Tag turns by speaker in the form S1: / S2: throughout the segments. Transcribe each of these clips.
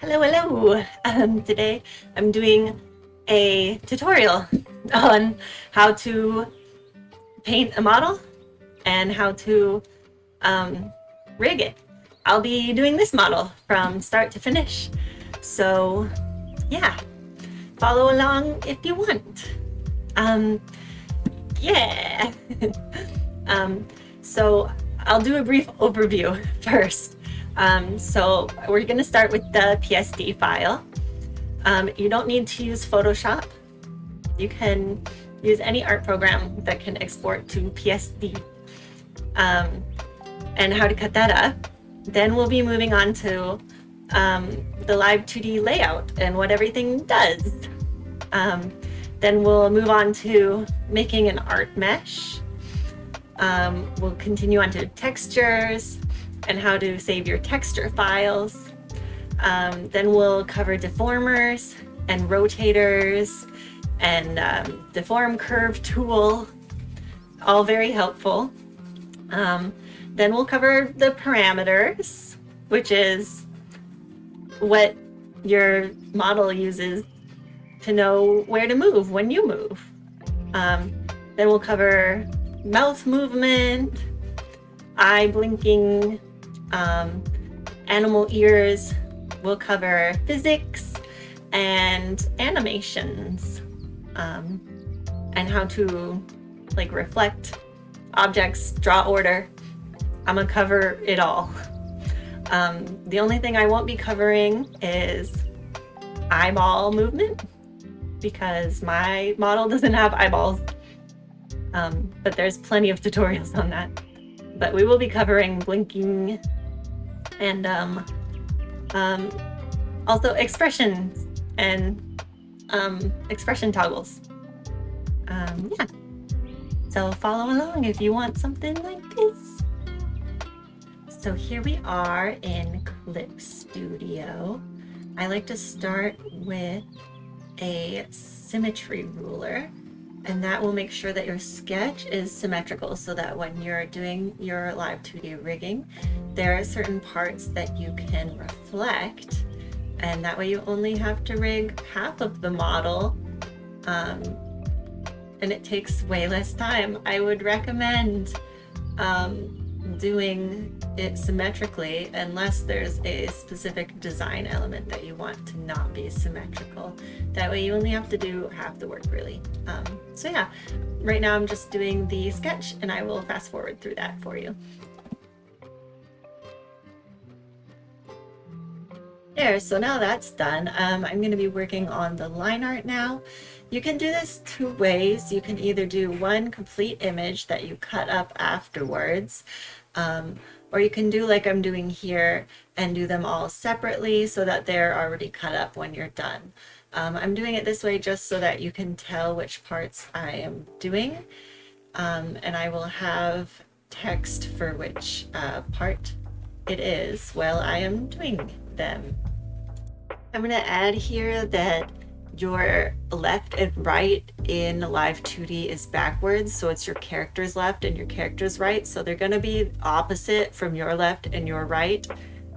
S1: Hello, hello. Today I'm doing a tutorial on how to paint a model and how to rig it. I'll be doing this model from start to finish. So yeah, follow along if you want. Yeah. So I'll do a brief overview first. So we're going to start with the PSD file. You don't need to use Photoshop. You can use any art program that can export to PSD. And how to cut that up. Then we'll be moving on to the Live2d Layout and what everything does. Then we'll move on to making an art mesh. We'll continue on to textures and how to save your texture files. Then we'll cover deformers and rotators and deform curve tool, all very helpful. Then we'll cover the parameters, which is what your model uses to know where to move when you move. Then we'll cover mouth movement, eye blinking, animal ears. We'll cover physics and animations, and how to like reflect objects, draw order. I'm gonna cover it all. The only thing I won't be covering is eyeball movement because my model doesn't have eyeballs, but there's plenty of tutorials on that. But we will be covering blinking and also expressions and expression toggles. Yeah. So follow along if you want something like this. So here we are in Clip Studio. I like to start with a symmetry ruler, and that will make sure that your sketch is symmetrical so that when you're doing your Live2d rigging, there are certain parts that you can reflect, and that way you only have to rig half of the model, and it takes way less time. I would recommend doing it symmetrically unless there's a specific design element that you want to not be symmetrical. That way you only have to do half the work really. So yeah, right now I'm just doing the sketch and I will fast forward through that for you. There, so now that's done. I'm going to be working on the line art now. You can do this two ways. You can either do one complete image that you cut up afterwards, or you can do like I'm doing here and do them all separately so that they're already cut up when you're done. I'm doing it this way just so that you can tell which parts I am doing, and I will have text for which part it is while I am doing them. I'm going to add here that your left and right in Live2d is backwards, so it's your character's left and your character's right, so they're going to be opposite from your left and your right,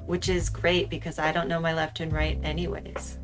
S1: which is great because I don't know my left and right anyways.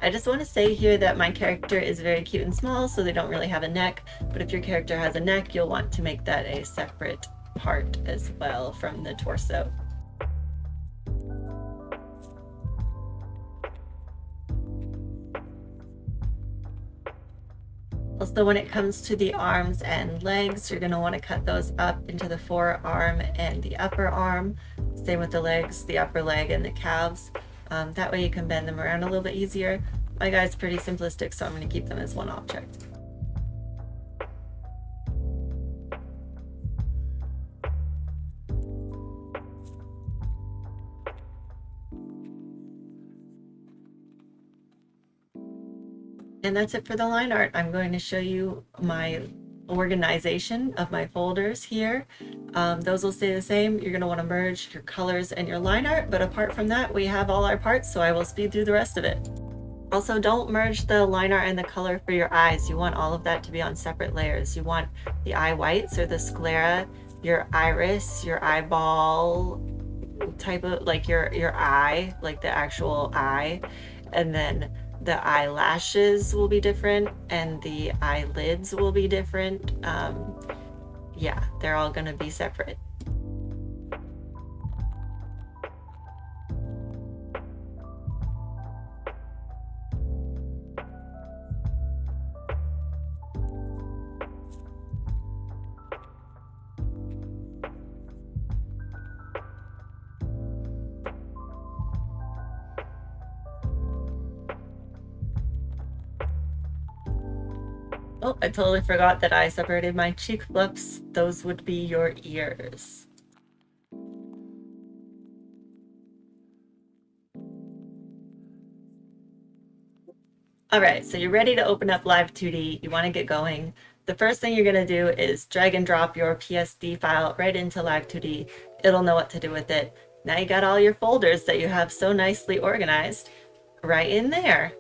S1: I just want to say here that my character is very cute and small, so they don't really have a neck, but if your character has a neck, you'll want to make that a separate part as well from the torso. Also, when it comes to the arms and legs, you're going to want to cut those up into the forearm and the upper arm. Same with the legs, the upper leg and the calves. That way you can bend them around a little bit easier. My guy's pretty simplistic, so I'm going to keep them as one object. And that's it for the line art. I'm going to show you my organization of my folders here. Those will stay the same. You're going to want to merge your colors and your line art, but apart from that, we have all our parts, so I will speed through the rest of it. Also, don't merge the line art and the color for your eyes. You want all of that to be on separate layers. You want the eye whites or the sclera, your iris, your eyeball type of, like your eye, like the actual eye, and then the eyelashes will be different and the eyelids will be different. Yeah, they're all going to be separate. Oh, I totally forgot that I separated my cheek flips. Those would be your ears. All right, so you're ready to open up Live2d. You want to get going. The first thing you're going to do is drag and drop your PSD file right into Live2d. It'll know what to do with it. Now you got all your folders that you have so nicely organized right in there.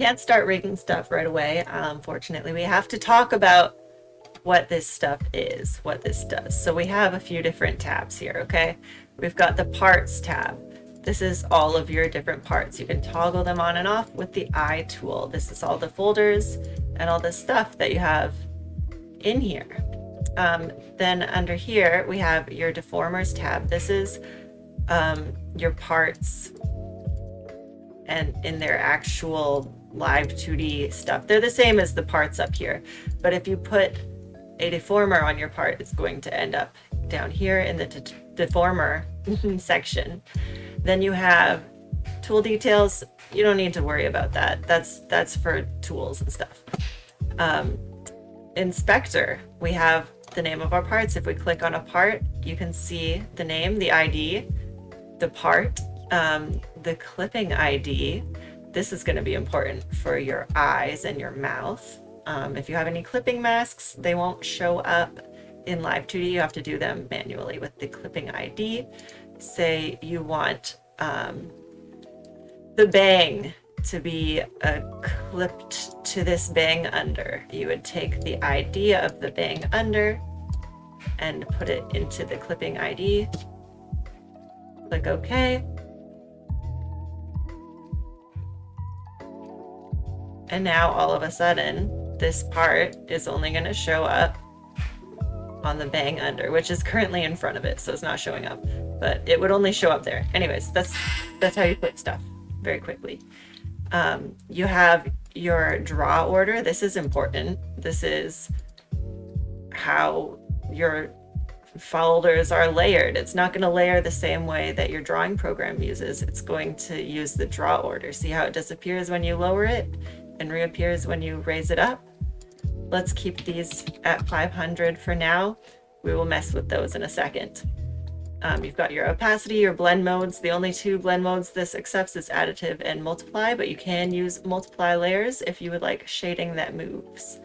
S1: Can't start rigging stuff right away. Unfortunately, we have to talk about what this stuff is, what this does. So we have a few different tabs here, okay? We've got the parts tab. This is all of your different parts. You can toggle them on and off with the eye tool. This is all the folders and all the stuff that you have in here. Then under here, we have your Deformers tab. This is your parts and in their actual Live2d stuff. They're the same as the parts up here, but if you put a deformer on your part, it's going to end up down here in the deformer section. Then you have tool details. You don't need to worry about that. That's for tools and stuff. Inspector, we have the name of our parts. If we click on a part, you can see the name, the ID, the part, the clipping ID. This is going to be important for your eyes and your mouth. If you have any clipping masks, they won't show up in Live2d. You have to do them manually with the clipping ID. Say you want the bang to be clipped to this bang under. You would take the ID of the bang under and put it into the clipping ID. Click OK. And now all of a sudden, this part is only going to show up on the bang under, which is currently in front of it, so it's not showing up, but it would only show up there. Anyways, that's how you put stuff very quickly. You have your draw order. This is important. This is how your folders are layered. It's not going to layer the same way that your drawing program uses. It's going to use the draw order. See how it disappears when you lower it and reappears when you raise it up? Let's keep these at 500 for now. We will mess with those in a second. You've got your opacity, your blend modes. The only two blend modes this accepts is additive and multiply, but you can use multiply layers if you would like shading that moves.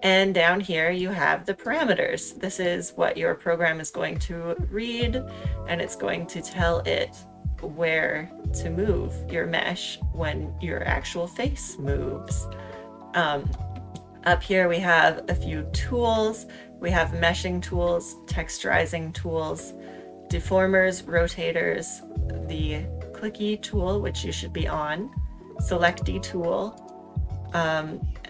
S1: And down here you have the parameters. This is what your program is going to read, and it's going to tell it where to move your mesh when your actual face moves. Up here we have a few tools. We have meshing tools, texturizing tools, deformers, rotators, the clicky tool, which you should be on, selecty tool.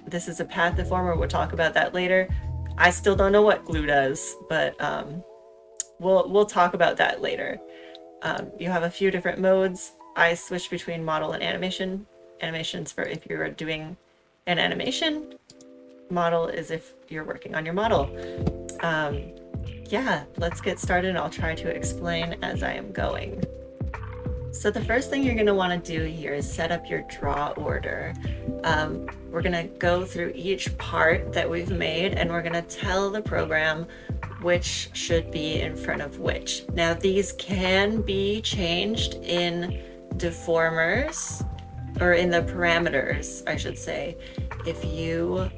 S1: This is a path deformer. We'll talk about that later. I still don't know what glue does, but we'll talk about that later. You have a few different modes. I switch between model and animation. Animations for if you're doing an animation. model is if you're working on your model. Yeah, let's get started and I'll try to explain as I am going. So the first thing you're going to want to do here is set up your draw order. We're going to go through each part that we've made and we're going to tell the program which should be in front of which. Now these can be changed in Deformers, or in the parameters, I should say. If you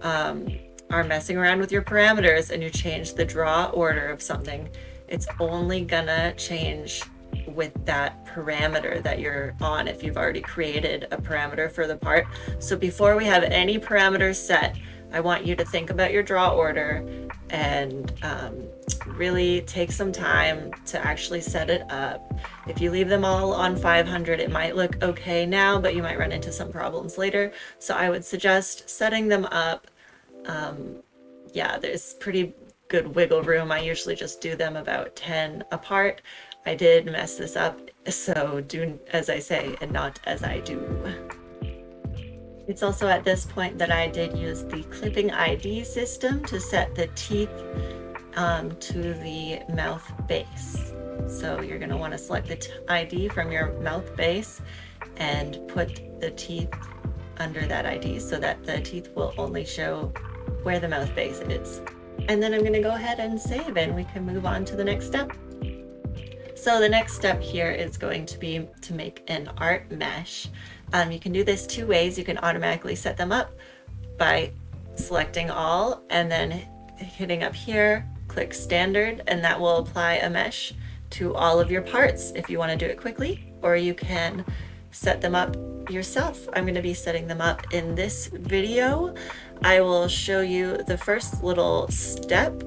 S1: are messing around with your parameters and you change the draw order of something, it's only gonna change with that parameter that you're on if you've already created a parameter for the part. So before we have any parameters set, I want you to think about your draw order and really take some time to actually set it up. If you leave them all on 500, it might look okay now, but you might run into some problems later. So I would suggest setting them up. Yeah, there's pretty good wiggle room. I usually just do them about 10 apart. I did mess this up, so do as I say and not as I do. It's also at this point that I did use the clipping ID system to set the teeth to the mouth base. So you're going to want to select the ID from your mouth base and put the teeth under that ID so that the teeth will only show where the mouth base is. And then I'm going to go ahead and save and we can move on to the next step. So the next step here is going to be to make an art mesh. You can do this two ways. You can automatically set them up by selecting all and then hitting up here, click standard, and that will apply a mesh to all of your parts if you want to do it quickly, or you can set them up yourself. I'm going to be setting them up in this video. I will show you the first little step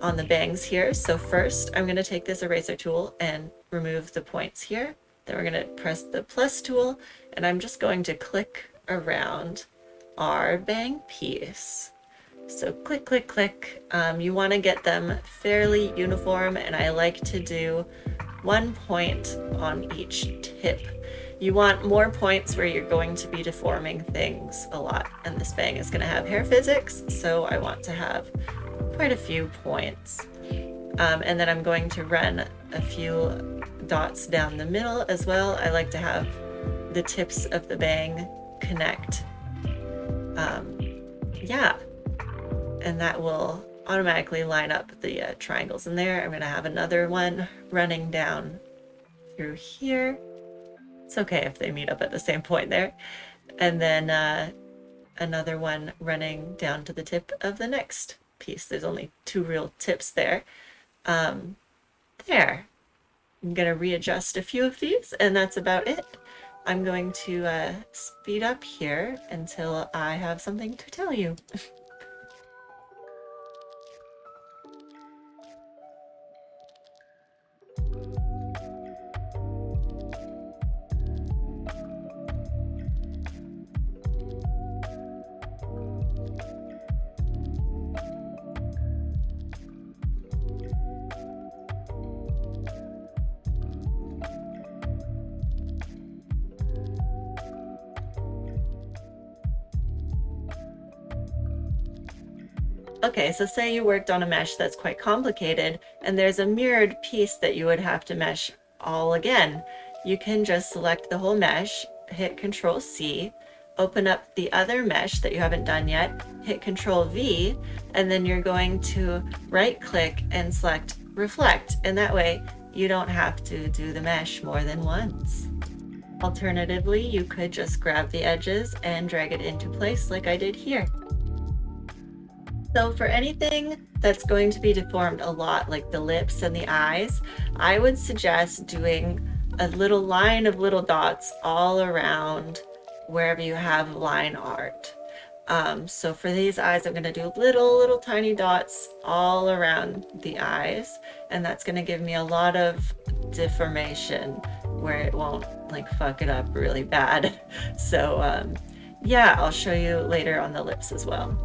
S1: on the bangs here. So first I'm going to take this eraser tool and remove the points here. Then we're going to press the plus tool and I'm just going to click around our bang piece. So click, click, click. You want to get them fairly uniform and I like to do 1 point on each tip. You want more points where you're going to be deforming things a lot, and this bang is going to have hair physics, so I want to have quite a few points. And then I'm going to run a few dots down the middle as well. I like to have the tips of the bang connect. Yeah, and that will automatically line up the triangles in there. I'm going to have another one running down through here. It's okay if they meet up at the same point there. And then another one running down to the tip of the next piece. There's only 2 real tips there. There. I'm going to readjust a few of these and that's about it. I'm going to speed up here until I have something to tell you. Okay, so say you worked on a mesh that's quite complicated and there's a mirrored piece that you would have to mesh all again. You can just select the whole mesh, hit Control C, open up the other mesh that you haven't done yet, hit Control V, and then you're going to right click and select Reflect, and that way you don't have to do the mesh more than once. Alternatively, you could just grab the edges and drag it into place like I did here. So for anything that's going to be deformed a lot, like the lips and the eyes, I would suggest doing a little line of little dots all around wherever you have line art. So for these eyes, I'm going to do little tiny dots all around the eyes, and that's going to give me a lot of deformation where it won't like fuck it up really bad. So yeah, I'll show you later on the lips as well.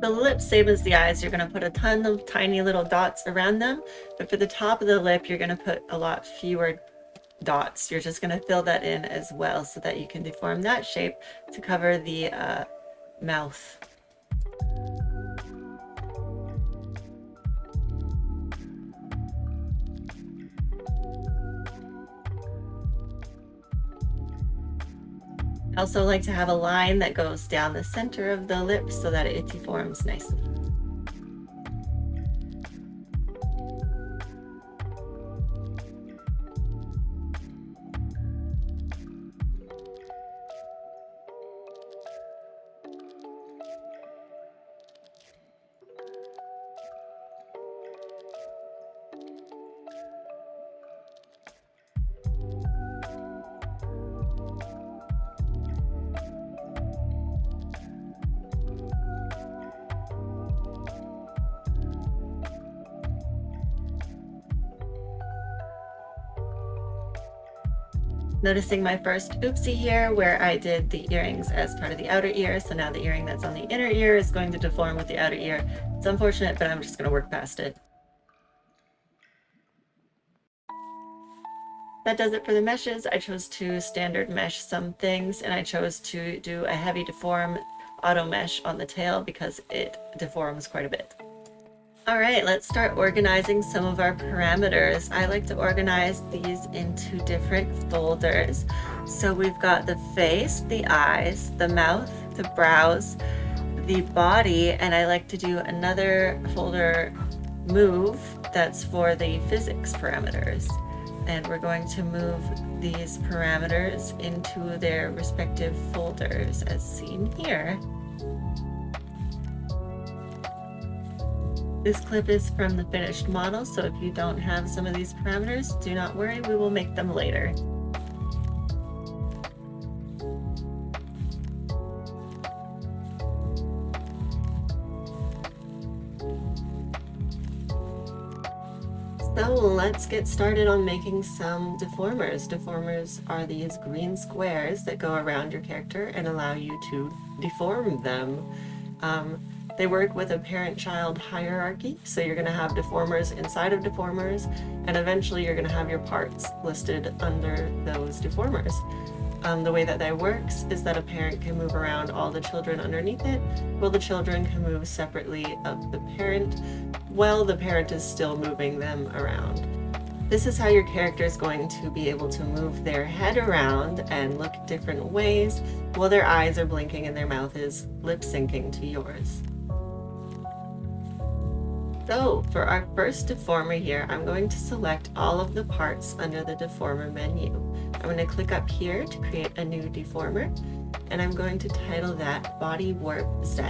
S1: The lips, same as the eyes, you're going to put a ton of tiny little dots around them, but for the top of the lip, you're going to put a lot fewer dots. You're just going to fill that in as well so that you can deform that shape to cover the mouth. I also like to have a line that goes down the center of the lip so that it deforms nicely. Noticing my first oopsie here where I did the earrings as part of the outer ear, so now the earring that's on the inner ear is going to deform with the outer ear. It's unfortunate, but I'm just going to work past it. That does it for the meshes. I chose to standard mesh some things, and I chose to do a heavy deform auto mesh on the tail because it deforms quite a bit. All right, let's start organizing some of our parameters. I like to organize these into different folders. So we've got the face, the eyes, the mouth, the brows, the body, and I like to do another folder move that's for the physics parameters. And we're going to move these parameters into their respective folders as seen here. This clip is from the finished model, so if you don't have some of these parameters, do not worry, we will make them later. So let's get started on making some deformers. Deformers are these green squares that go around your character and allow you to deform them. They work with a parent-child hierarchy, so you're going to have deformers inside of deformers, and eventually you're going to have your parts listed under those deformers. The way that works is that a parent can move around all the children underneath it, while the children can move separately of the parent, while the parent is still moving them around. This is how your character is going to be able to move their head around and look different ways, while their eyes are blinking and their mouth is lip-syncing to yours. So for our first deformer here, I'm going to select all of the parts under the deformer menu. I'm going to click up here to create a new deformer, and I'm going to title that Body Warp Z.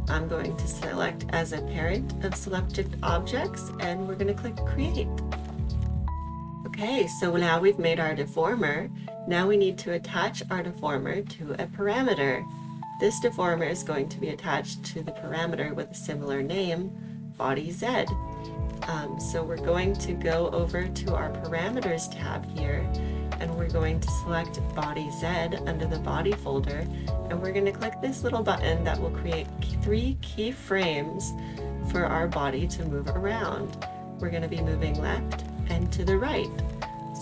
S1: I'm going to select as a parent of selected objects, and we're going to click Create. Okay, so now we've made our deformer. Now we need to attach our deformer to a parameter. This deformer is going to be attached to the parameter with a similar name, Body Z. So we're going to go over to our parameters tab here, and we're going to select Body Z under the body folder, and we're going to click this little button that will create 3 keyframes for our body to move around. We're going to be moving left and to the right.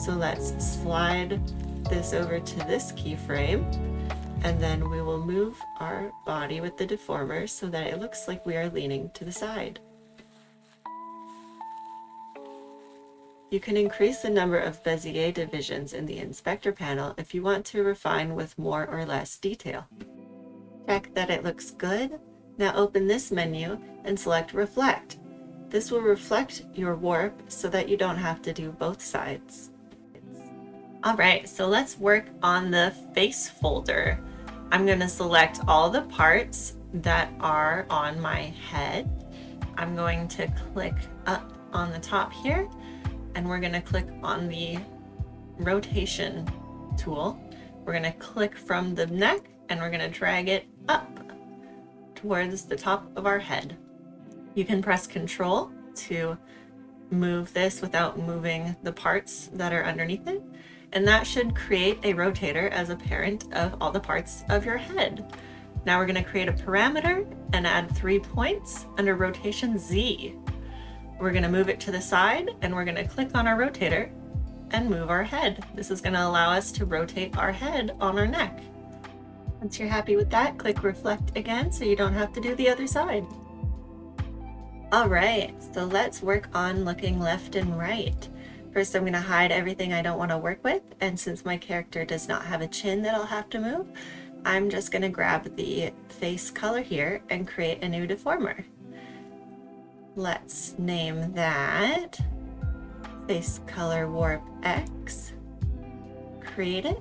S1: So let's slide this over to this keyframe, and then we will move our body with the deformer so that it looks like we are leaning to the side. You can increase the number of Bezier divisions in the inspector panel if you want to refine with more or less detail. Check that it looks good. Now open this menu and select Reflect. This will reflect your warp so that you don't have to do both sides. Alright, so let's work on the face folder. I'm going to select all the parts that are on my head. I'm going to click up on the top here, and we're going to click on the rotation tool. We're going to click from the neck, and we're going to drag it up towards the top of our head. You can press Control to move this without moving the parts that are underneath it, and that should create a rotator as a parent of all the parts of your head. Now we're going to create a parameter and add 3 points under rotation Z. We're going to move it to the side and we're going to click on our rotator and move our head. This is going to allow us to rotate our head on our neck. Once you're happy with that, click reflect again so you don't have to do the other side. All right, so let's work on looking left and right. First, I'm going to hide everything I don't want to work with, and since my character does not have a chin that I'll have to move, I'm just going to grab the face color here and create a new deformer. Let's name that face color warp X. Create it.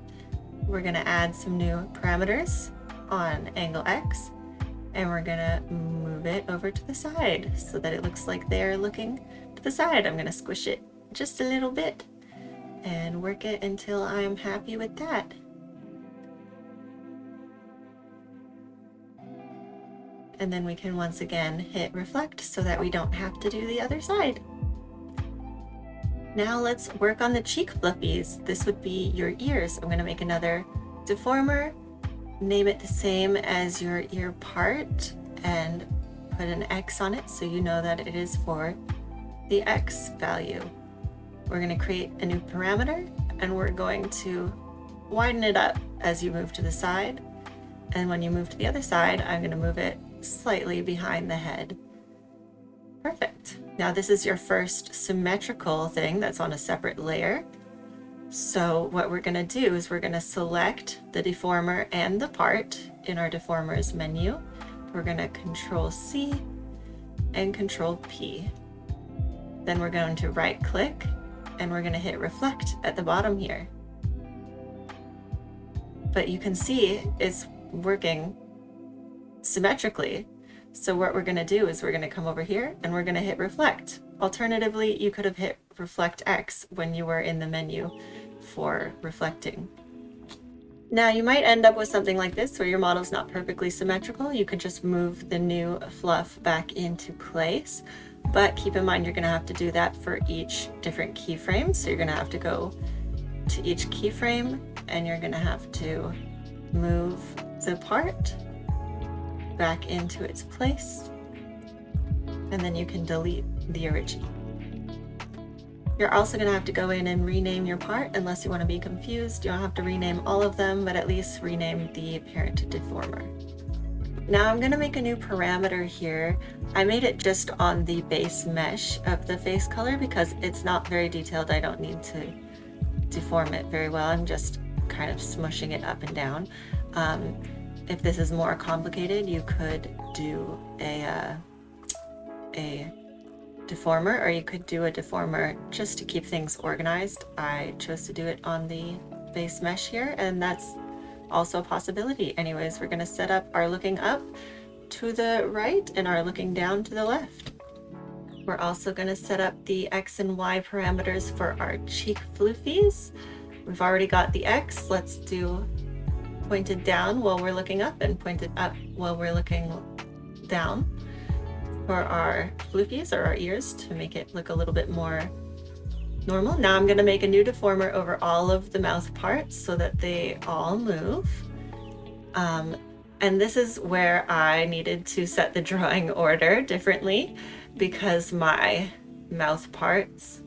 S1: We're going to add some new parameters on angle X, and we're going to move it over to the side so that it looks like they're looking to the side. I'm going to squish it just a little bit and work it until I'm happy with that. And then we can once again hit reflect so that we don't have to do the other side. Now let's work on the cheek fluffies. This would be your ears. I'm going to make another deformer, name it the same as your ear part, and put an X on it so you know that it is for the X value. We're going to create a new parameter and we're going to widen it up as you move to the side. And when you move to the other side, I'm going to move it slightly behind the head. Perfect. Now this is your first symmetrical thing that's on a separate layer. So what we're going to do is we're going to select the deformer and the part in our deformers menu. We're going to Control C and Control P. Then we're going to right click and we're going to hit reflect at the bottom here. But you can see it's working symmetrically. So what we're going to do is we're going to come over here and we're going to hit reflect. Alternatively, you could have hit reflect X when you were in the menu for reflecting. Now you might end up with something like this where your model's not perfectly symmetrical. You could just move the new fluff back into place, but keep in mind you're going to have to do that for each different keyframe. So you're going to have to go to each keyframe and you're going to have to move the part back into its place, and then you can delete the original. You're also going to have to go in and rename your part unless you want to be confused. You don't have to rename all of them, but at least rename the parent deformer. Now I'm going to make a new parameter here. I made it just on the base mesh of the face color because it's not very detailed. I don't need to deform it very well. I'm just kind of smushing it up and down. If this is more complicated, you could do a deformer, or you could do a deformer just to keep things organized. I chose to do it on the base mesh here, and that's also a possibility. Anyways, we're going to set up our looking up to the right and our looking down to the left. We're also going to set up the X and Y parameters for our cheek floofies. We've already got the X. Let's do pointed down while we're looking up and pointed up while we're looking down for our floofies or our ears to make it look a little bit more normal. Now I'm going to make a new deformer over all of the mouth parts so that they all move. And this is where I needed to set the drawing order differently because my mouth parts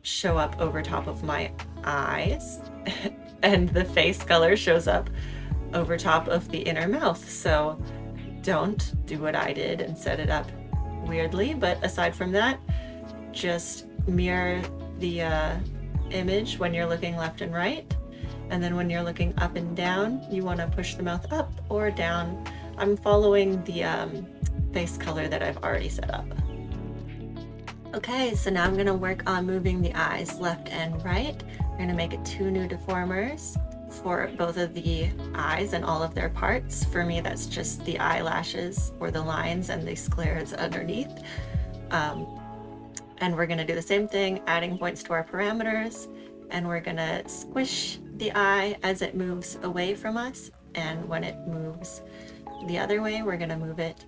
S1: show up over top of my eyes and the face color shows up over top of the inner mouth. So don't do what I did and set it up weirdly, but aside from that, just mirror the image when you're looking left and right, and then when you're looking up and down, you want to push the mouth up or down. I'm following the face color that I've already set up. Okay, so now I'm going to work on moving the eyes left and right. We're going to make it 2 new deformers for both of the eyes and all of their parts. For me, that's just the eyelashes or the lines and the sclera's underneath. And we're going to do the same thing, adding points to our parameters, and we're going to squish the eye as it moves away from us, and when it moves the other way, we're going to move it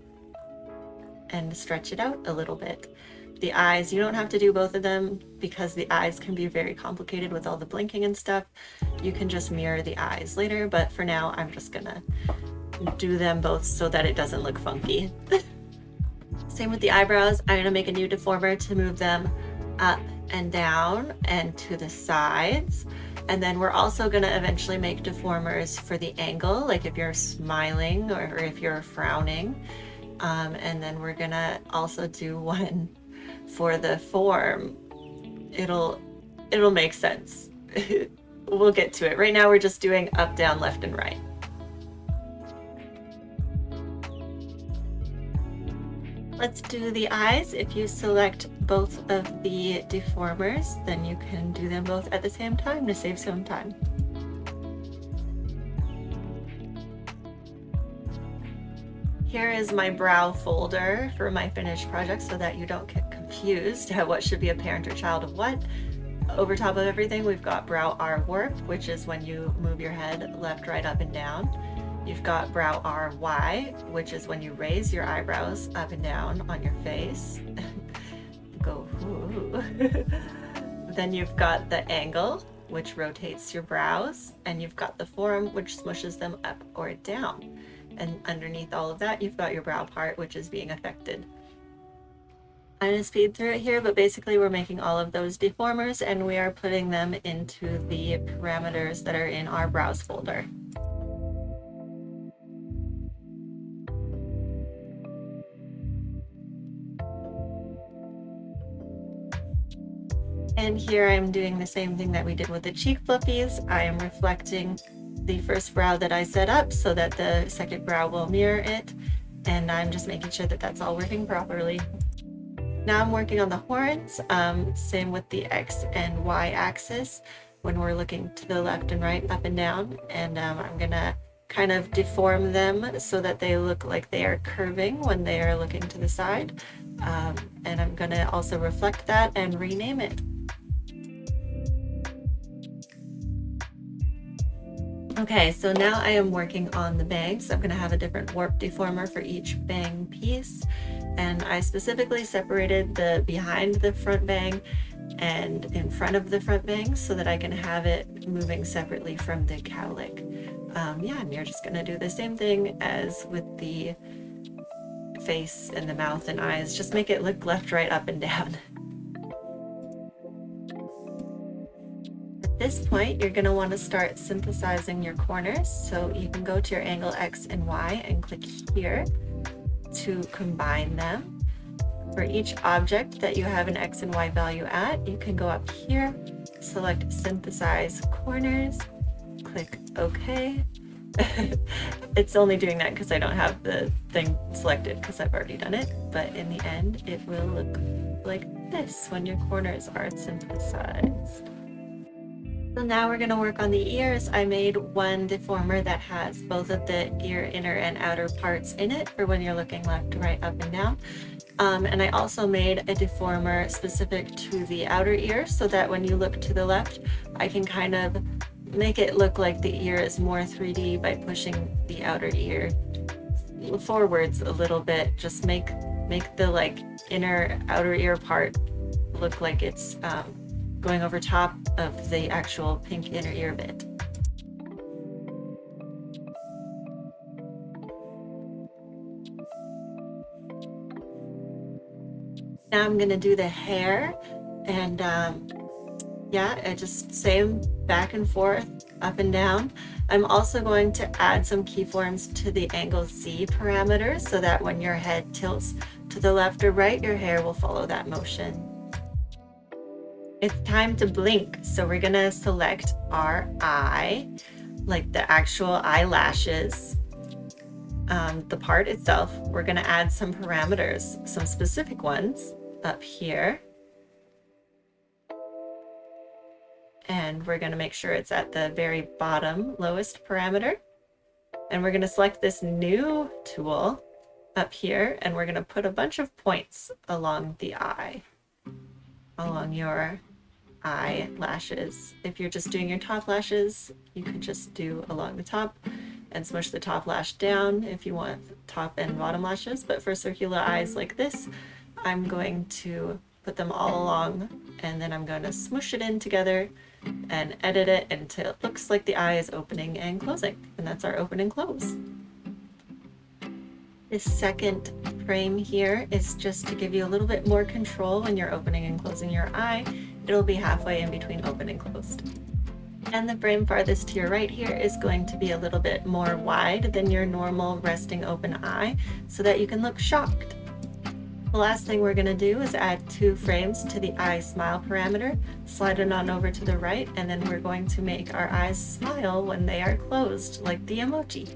S1: and stretch it out a little bit. The eyes, you don't have to do both of them because the eyes can be very complicated with all the blinking and stuff. You can just mirror the eyes later, but for now I'm just gonna do them both so that it doesn't look funky. Same with the eyebrows. I'm gonna make a new deformer to move them up and down and to the sides. And then we're also gonna eventually make deformers for the angle, like if you're smiling or if you're frowning. And then we're gonna also do one for the form. It'll make sense. We'll get to it. Right now we're just doing up, down, left, and right. Let's do the eyes. If you select both of the deformers, then you can do them both at the same time to save some time. Here is my brow folder for my finished project so that you don't get confused at what should be a parent or child of what. Over top of everything, we've got brow R warp, which is when you move your head left, right, up, and down. You've got brow RY, which is when you raise your eyebrows up and down on your face. Go, ooh. Then you've got the angle, which rotates your brows, and you've got the form, which smushes them up or down. And underneath all of that, you've got your brow part, which is being affected. I'm going to speed through it here, but basically we're making all of those deformers and we are putting them into the parameters that are in our brows folder. And here I'm doing the same thing that we did with the cheek fluffies. I am reflecting the first brow that I set up so that the second brow will mirror it. And I'm just making sure that that's all working properly. Now I'm working on the horns, same with the X and Y axis when we're looking to the left and right, up and down. And I'm gonna kind of deform them so that they look like they are curving when they are looking to the side. And I'm gonna also reflect that and rename it. Okay, so now I am working on the bangs. I'm going to have a different warp deformer for each bang piece. And I specifically separated the behind the front bang and in front of the front bang so that I can have it moving separately from the cowlick. Yeah, and you're just going to do the same thing as with the face and the mouth and eyes. Just make it look left, right, up, and down. At this point, you're going to want to start synthesizing your corners. So you can go to your angle X and Y and click here to combine them. For each object that you have an X and Y value at, you can go up here, select Synthesize Corners, click OK. It's only doing that because I don't have the thing selected because I've already done it, but in the end it will look like this when your corners are synthesized. So now we're going to work on the ears. I made one deformer that has both of the ear inner and outer parts in it for when you're looking left to right, up and down. And I also made a deformer specific to the outer ear so that when you look to the left, I can kind of make it look like the ear is more 3D by pushing the outer ear forwards a little bit. Just make the like inner outer ear part look like it's going over top of the actual pink inner ear bit. Now I'm going to do the hair, and yeah, I just same back and forth, up and down. I'm also going to add some keyforms to the angle Z parameter so that when your head tilts to the left or right, your hair will follow that motion. It's time to blink, so we're going to select our eye, like the actual eyelashes. The part itself, we're going to add some parameters, some specific ones up here. And we're going to make sure it's at the very bottom, lowest parameter. And we're going to select this new tool up here, and we're going to put a bunch of points along the eye, along your eyelashes. If you're just doing your top lashes, you could just do along the top and smush the top lash down if you want top and bottom lashes. But for circular eyes like this, I'm going to put them all along, and then I'm going to smoosh it in together and edit it until it looks like the eye is opening and closing. And that's our open and close. This second frame here is just to give you a little bit more control when you're opening and closing your eye. It'll be halfway in between open and closed. And the frame farthest to your right here is going to be a little bit more wide than your normal resting open eye so that you can look shocked. The last thing we're going to do is add 2 frames to the eye smile parameter, slide it on over to the right, and then we're going to make our eyes smile when they are closed, like the emoji.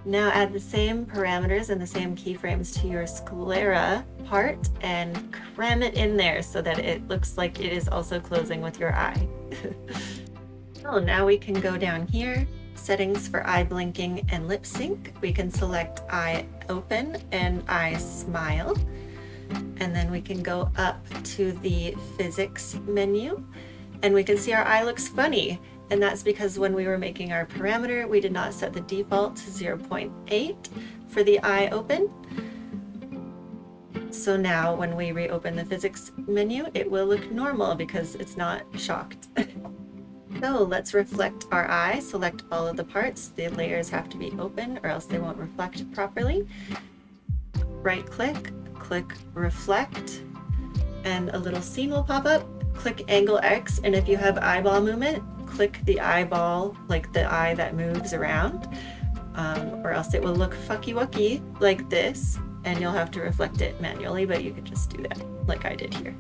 S1: Now add the same parameters and the same keyframes to your sclera part and cram it in there so that it looks like it is also closing with your eye. So now we can go down here, settings for eye blinking and lip sync. We can select eye open and eye smile. And then we can go up to the physics menu and we can see our eye looks funny. And that's because when we were making our parameter, we did not set the default to 0.8 for the eye open. So now when we reopen the physics menu, it will look normal because it's not shocked. So let's reflect our eye, select all of the parts. The layers have to be open or else they won't reflect properly. Right click, click reflect, and a little scene will pop up. Click angle X, and if you have eyeball movement, click the eyeball, like the eye that moves around, or else it will look fucky-wucky like this, and you'll have to reflect it manually, but you could just do that like I did here.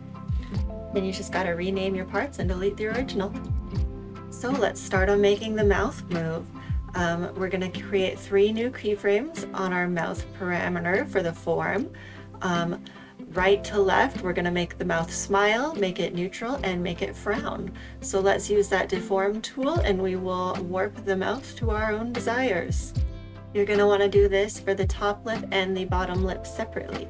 S1: Then you just gotta rename your parts and delete the original. So let's start on making the mouth move. We're gonna create 3 new keyframes on our mouth parameter for the form. Right to left, we're going to make the mouth smile, make it neutral, and make it frown. So let's use that deform tool and we will warp the mouth to our own desires. You're going to want to do this for the top lip and the bottom lip separately.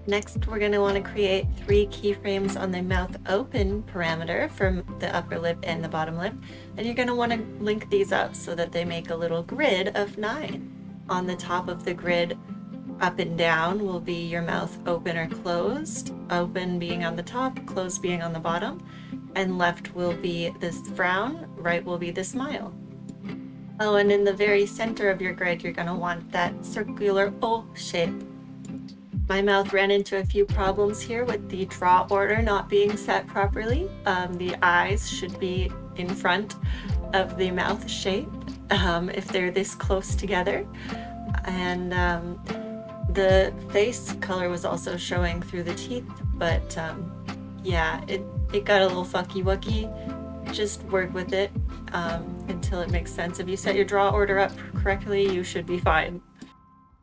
S1: Next, we're going to want to create 3 keyframes on the mouth open parameter for the upper lip and the bottom lip. And you're going to want to link these up so that they make a little grid of 9. On the top of the grid, up and down will be your mouth open or closed, open being on the top, closed being on the bottom, and left will be this frown, right will be the smile. Oh, and in the very center of your grid, you're going to want that circular O shape. My mouth ran into a few problems here with the draw order not being set properly. The eyes should be in front of the mouth shape if they're this close together. And the face color was also showing through the teeth, but yeah, it got a little fucky-wucky. Just work with it until it makes sense. If you set your draw order up correctly, you should be fine.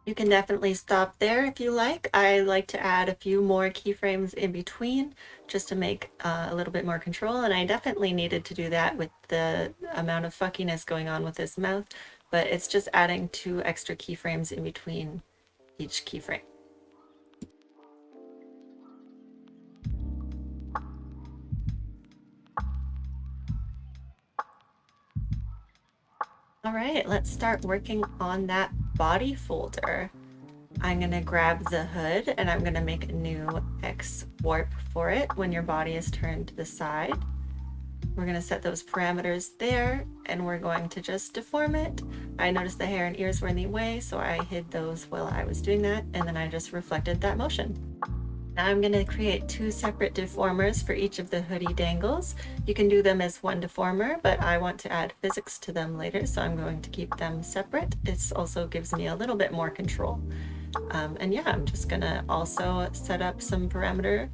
S1: You can definitely stop there if you like. I like to add a few more keyframes in between just to make a little bit more control, and I definitely needed to do that with the amount of fuckiness going on with this mouth, but it's just adding 2 extra keyframes in between each keyframe. All right, let's start working on that body folder. I'm gonna grab the hood and I'm gonna make a new X warp for it when your body is turned to the side. We're gonna set those parameters there and we're going to just deform it. I noticed the hair and ears were in the way, so I hid those while I was doing that, and then I just reflected that motion. Now I'm gonna create 2 separate deformers for each of the hoodie dangles. You can do them as one deformer, but I want to add physics to them later, so I'm going to keep them separate. It also gives me a little bit more control. And yeah, I'm just gonna also set up some parameter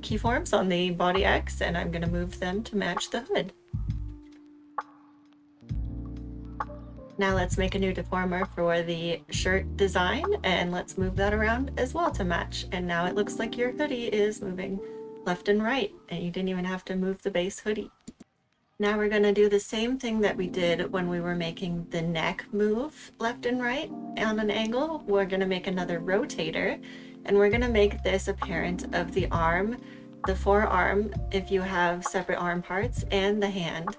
S1: keyforms on the body X, and I'm gonna move them to match the hood. Now let's make a new deformer for the shirt design, and let's move that around as well to match. And now it looks like your hoodie is moving left and right, and you didn't even have to move the base hoodie. Now we're going to do the same thing that we did when we were making the neck move left and right on an angle. We're going to make another rotator, and we're going to make this a parent of the arm, the forearm if you have separate arm parts, and the hand.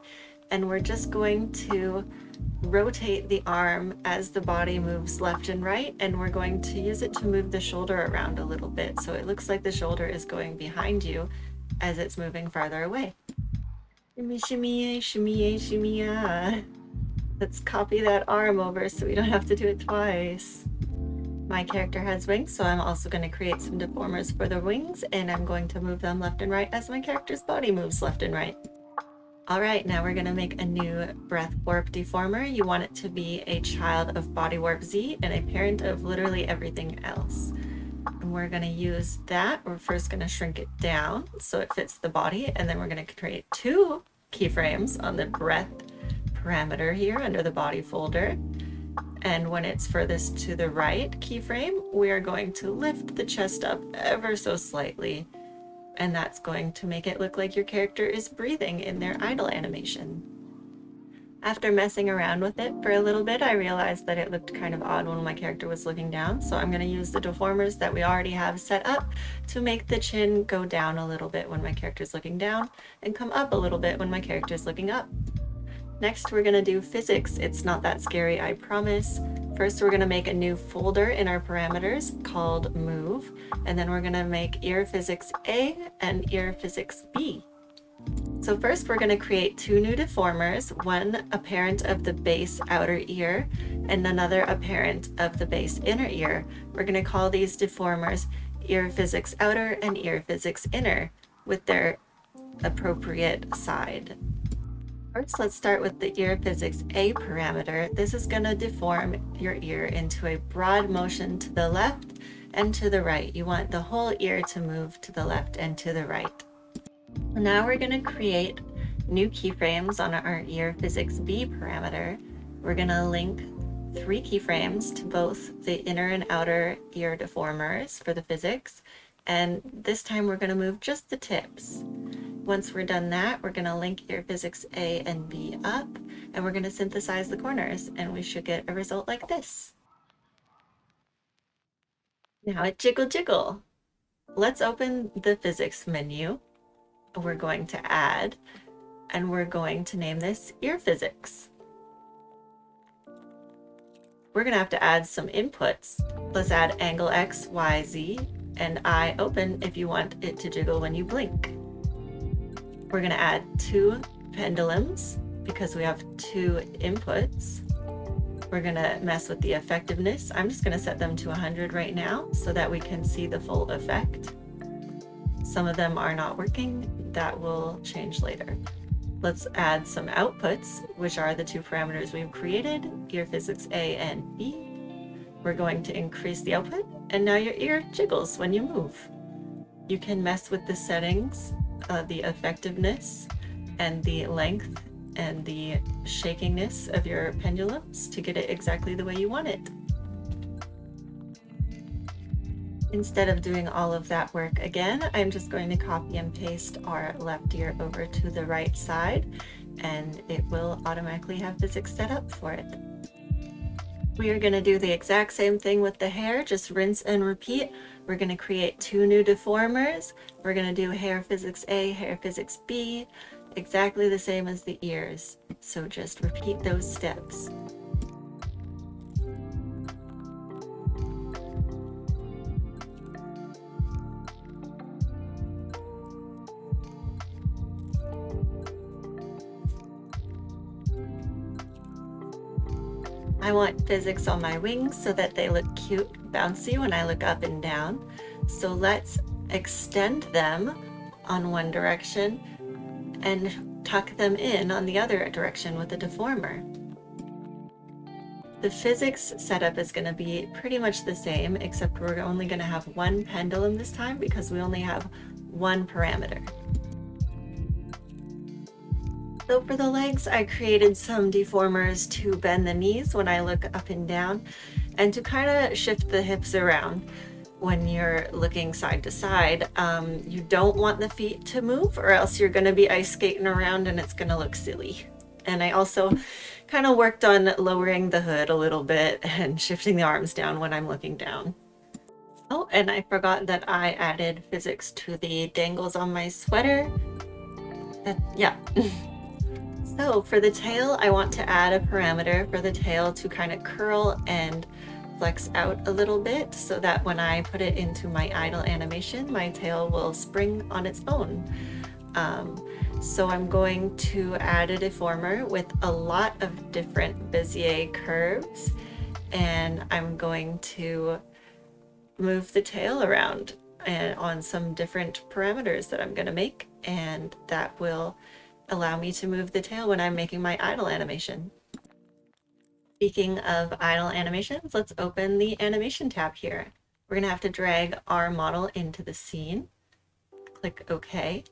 S1: And we're just going to rotate the arm as the body moves left and right, and we're going to use it to move the shoulder around a little bit so it looks like the shoulder is going behind you as it's moving farther away. Shimmy, shimmy, shimmy, shimmy. Let's copy that arm over so we don't have to do it twice. My character has wings, so I'm also going to create some deformers for the wings, and I'm going to move them left and right as my character's body moves left and right. All right, now we're going to make a new breath warp deformer. You want it to be a child of body warp Z and a parent of literally everything else. And we're going to use that. We're first going to shrink it down so it fits the body, and then we're going to create 2 keyframes on the breath parameter here under the body folder. And when it's furthest to the right keyframe, we are going to lift the chest up ever so slightly. And that's going to make it look like your character is breathing in their idle animation. After messing around with it for a little bit, I realized that it looked kind of odd when my character was looking down. So I'm going to use the deformers that we already have set up to make the chin go down a little bit when my character is looking down and come up a little bit when my character is looking up. Next, we're going to do physics. It's not that scary, I promise. First, we're going to make a new folder in our parameters called move, and then we're going to make ear physics A and ear physics B. So first, we're going to create 2 new deformers, one a parent of the base outer ear and another a parent of the base inner ear. We're going to call these deformers ear physics outer and ear physics inner with their appropriate side. First, let's start with the ear physics A parameter. This is going to deform your ear into a broad motion to the left and to the right. You want the whole ear to move to the left and to the right. Now we're going to create new keyframes on our ear physics B parameter. We're going to link 3 keyframes to both the inner and outer ear deformers for the physics. And this time we're going to move just the tips. Once we're done that, we're going to link ear physics A and B up, and we're going to synthesize the corners, and we should get a result like this. Now it jiggle jiggle. Let's open the physics menu. We're going to add, and we're going to name this ear physics. We're going to have to add some inputs. Let's add angle X, Y, Z, and eye open if you want it to jiggle when you blink. We're going to add 2 pendulums because we have 2 inputs. We're going to mess with the effectiveness. I'm just going to set them to 100 right now so that we can see the full effect. Some of them are not working. That will change later. Let's add some outputs, which are the 2 parameters we've created, ear physics A and B. We're going to increase the output, and now your ear jiggles when you move. You can mess with the settings, the effectiveness, and the length, and the shakiness of your pendulums to get it exactly the way you want it. Instead of doing all of that work again, I'm just going to copy and paste our left ear over to the right side, and it will automatically have physics set up for it. We are going to do the exact same thing with the hair, just rinse and repeat. We're going to create 2 new deformers. We're going to do hair physics A, hair physics B, exactly the same as the ears. So just repeat those steps. I want physics on my wings so that they look cute, bouncy when I look up and down. So let's extend them on one direction and tuck them in on the other direction with a deformer. The physics setup is going to be pretty much the same, except we're only going to have 1 pendulum this time because we only have 1 parameter. So for the legs, I created some deformers to bend the knees when I look up and down, and to kind of shift the hips around when you're looking side to side. You don't want the feet to move, or else you're going to be ice skating around and it's going to look silly. And I also kind of worked on lowering the hood a little bit and shifting the arms down when I'm looking down. Oh, and I forgot that I added physics to the dangles on my sweater. Yeah. So for the tail, I want to add a parameter for the tail to kind of curl and flex out a little bit so that when I put it into my idle animation, my tail will spring on its own. So I'm going to add a deformer with a lot of different Bezier curves, and I'm going to move the tail around and on some different parameters that I'm going to make, and that will allow me to move the tail when I'm making my idle animation. Speaking of idle animations, let's open the animation tab here. We're going to have to drag our model into the scene, click OK,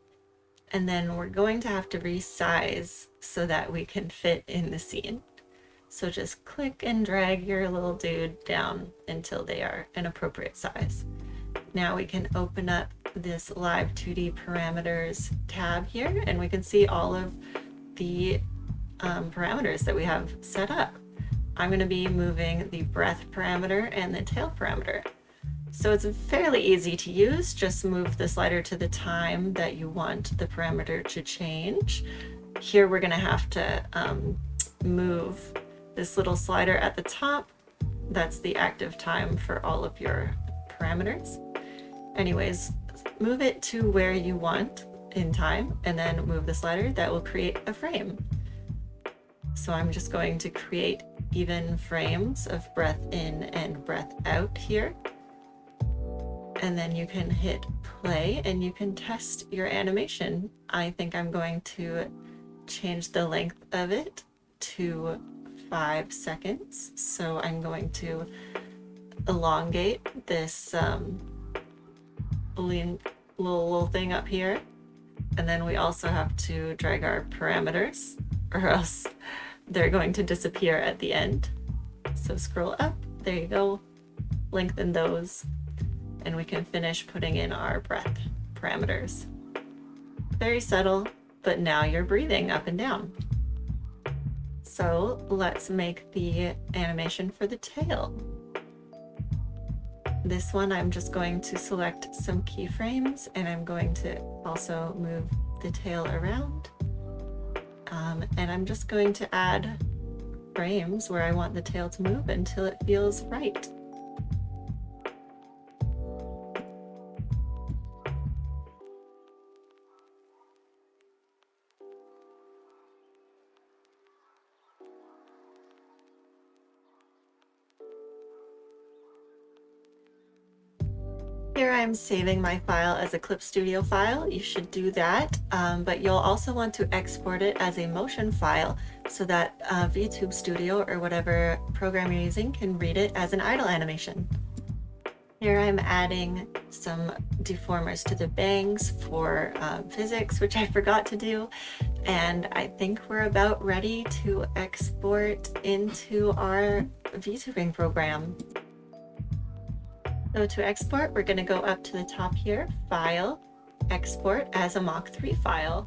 S1: and then we're going to have to resize so that we can fit in the scene. So just click and drag your little dude down until they are an appropriate size. Now we can open up this Live2d parameters tab here, and we can see all of the parameters that we have set up. I'm going to be moving the breath parameter and the tail parameter. So it's fairly easy to use. Just move the slider to the time that you want the parameter to change. Here we're going to have to move this little slider at the top. That's the active time for all of your parameters. Anyways, move it to where you want in time and then move the slider. That will create a frame. So I'm just going to create even frames of breath in and breath out here. And then you can hit play and you can test your animation. I think I'm going to change the length of it to 5 seconds. So I'm going to elongate this little thing up here. And then we also have to drag our parameters, or else they're going to disappear at the end. So scroll up, there you go, lengthen those, and we can finish putting in our breath parameters. Very subtle, but now you're breathing up and down. So let's make the animation for the tail. This one I'm just going to select some keyframes, and I'm going to also move the tail around. And I'm just going to add frames where I want the tail to move until it feels right. Here I'm saving my file as a Clip Studio file. You should do that, but you'll also want to export it as a motion file so that Vtube Studio or whatever program you're using can read it as an idle animation. Here I'm adding some deformers to the bangs for physics, which I forgot to do, and I think we're about ready to export into our VTubing program. So to export, we're going to go up to the top here, File, Export as a Mach 3 file.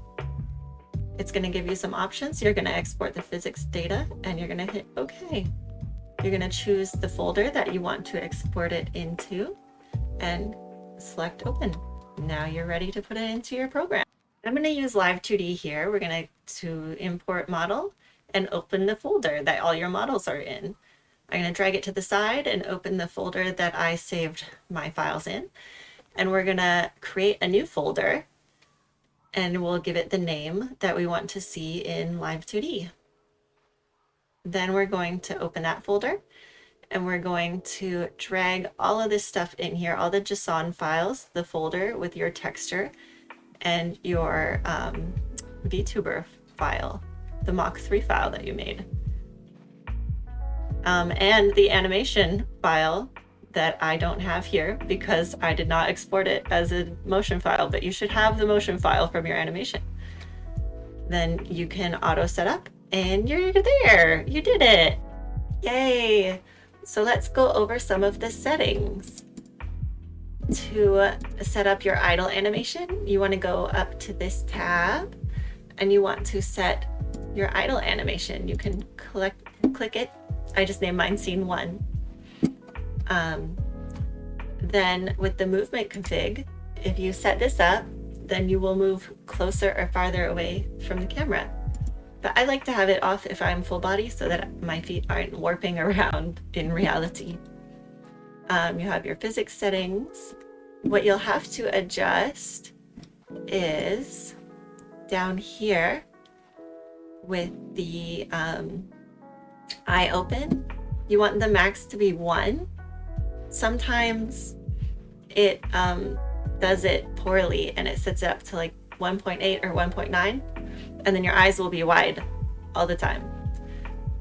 S1: It's going to give you some options. You're going to export the physics data, and you're going to hit OK. You're going to choose the folder that you want to export it into, and select Open. Now you're ready to put it into your program. I'm going to use Live2d here. We're going to import model and open the folder that all your models are in. I'm going to drag it to the side and open the folder that I saved my files in. And we're going to create a new folder, and we'll give it the name that we want to see in Live2d. Then we're going to open that folder, and we're going to drag all of this stuff in here, all the JSON files, the folder with your texture, and your VTuber file, the Mach 3 file that you made. And the animation file that I don't have here because I did not export it as a motion file, but you should have the motion file from your animation. Then you can auto set up, and you're there. You did it. Yay. So let's go over some of the settings. To set up your idle animation, you want to go up to this tab, and you want to set your idle animation. You can click it. I just named mine Scene 1. Then with the movement config, if you set this up, then you will move closer or farther away from the camera. But I like to have it off if I'm full body so that my feet aren't warping around in reality. You have your physics settings. What you'll have to adjust is down here with the eye open, you want the max to be 1. Sometimes it does it poorly and it sets it up to like 1.8 or 1.9, and then your eyes will be wide all the time.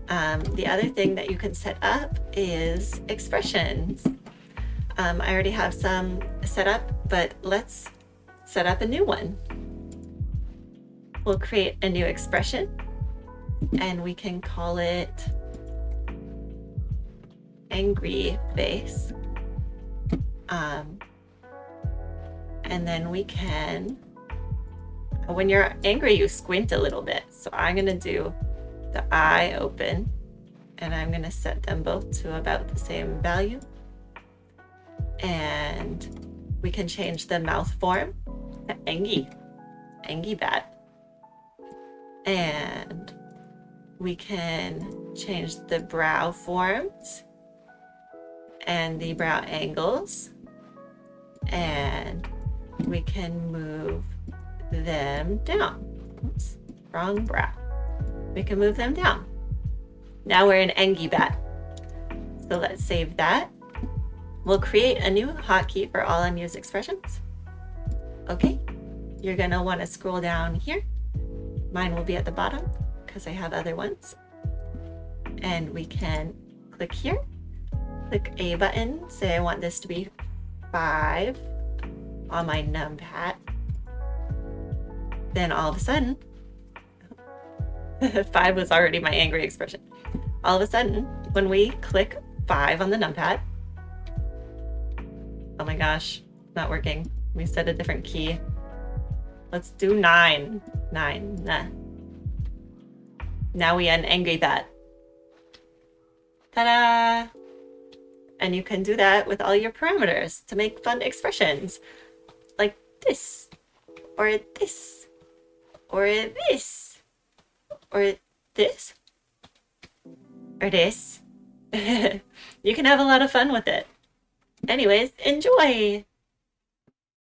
S1: The other thing that you can set up is expressions. I already have some set up, but let's set up a new one. We'll create a new expression and we can call it angry face. And then we can, when you're angry, you squint a little bit. So I'm gonna do the eye open and I'm gonna set them both to about the same value. And we can change the mouth form to angy bat. And we can change the brow forms and the brow angles, and we can move them down. Oops, wrong brow. We can move them down. Now we're in angy bat. So let's save that. We'll create a new hotkey for all unused expressions. Okay, you're gonna want to scroll down here. Mine will be at the bottom because I have other ones. And we can click here, click A button, say I want this to be 5 on my numpad. Then all of a sudden, 5 was already my angry expression. All of a sudden, when we click 5 on the numpad, oh my gosh, not working. We set a different key. Let's do 9. 9. Nah. Now we an angry bat. Ta-da! And you can do that with all your parameters to make fun expressions. Like this, or this, or this, or this, or this. You can have a lot of fun with it. Anyways, enjoy!